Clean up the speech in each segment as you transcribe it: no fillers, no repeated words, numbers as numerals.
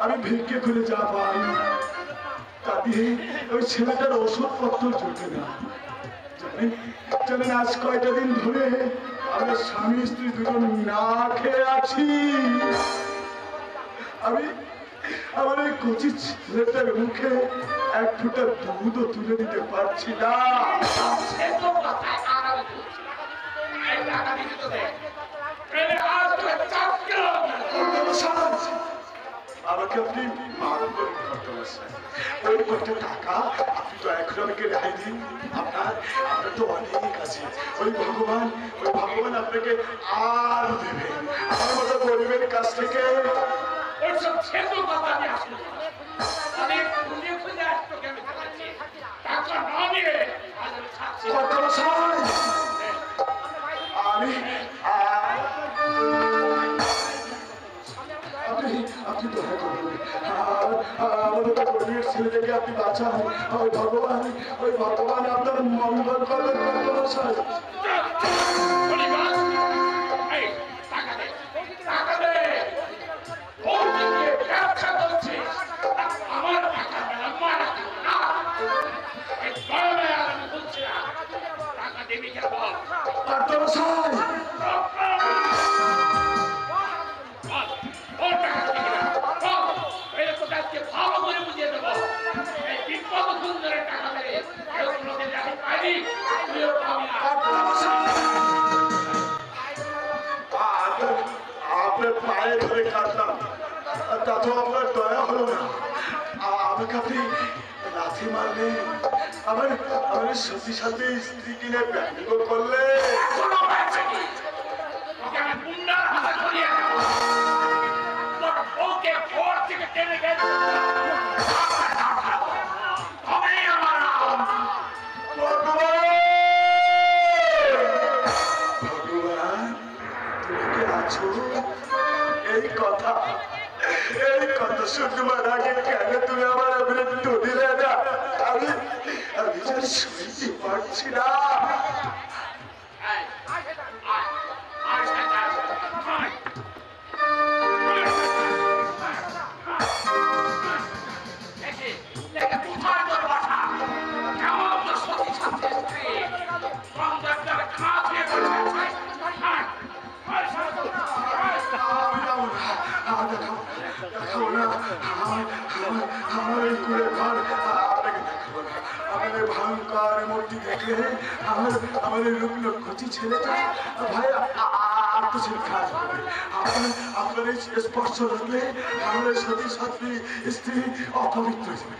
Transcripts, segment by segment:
আমি ভিক্ষে করে যা পাই তা দিয়ে ওই ছেলেটার ওষুধপত্র জোটে না। জানেন আজ কয়টা দিন ধরে আমরা স্বামী স্ত্রী দুজন না খেয়ে আছি। আমি আমার এই কচি ছেলেটার মুখে এক ফোঁটা দুধও তুলে দিতে পারছি না। আমাকে আপনি মাফ করুন ঘটনাশাই, ওই কত টাকা আপনি তো এখন আমাকে রেহাই দিন। আপনার তো অনেক আছে, ওই ভগবান আপনাকে আর দেবে। আমার মতো গরিবের কাছ থেকে আমি আপনি দয়া করুন, আমাদের গরিবের ছেলেটাকে আপনি বাঁচান। ওই ভগবান আপনার মঙ্গল করবেন। আপনার পায়ে ধরে কাটলাম, তাতেও আপনার দয়া হলো না। আমাকে আপনি লাথি মারলে, আমার সাথে সাথে স্ত্রী কিনে ব্যঙ্গ করলে, এই কথা শুনবার আগে কেন তুমি আমার মৃত্যু দিলে না? আমি শুনতে পারছি না। ভয়ঙ্কর মূর্তি দেখলে আমাদের রুগ্ন কচি ছেলেটা ভাই আত্মশিক্ষা করবে। আপনার এই স্পর্শ লাগলে আমাদের সতী সাথী স্ত্রী অপবিত্র যাবে।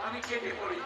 আমি কেটে পড়ি।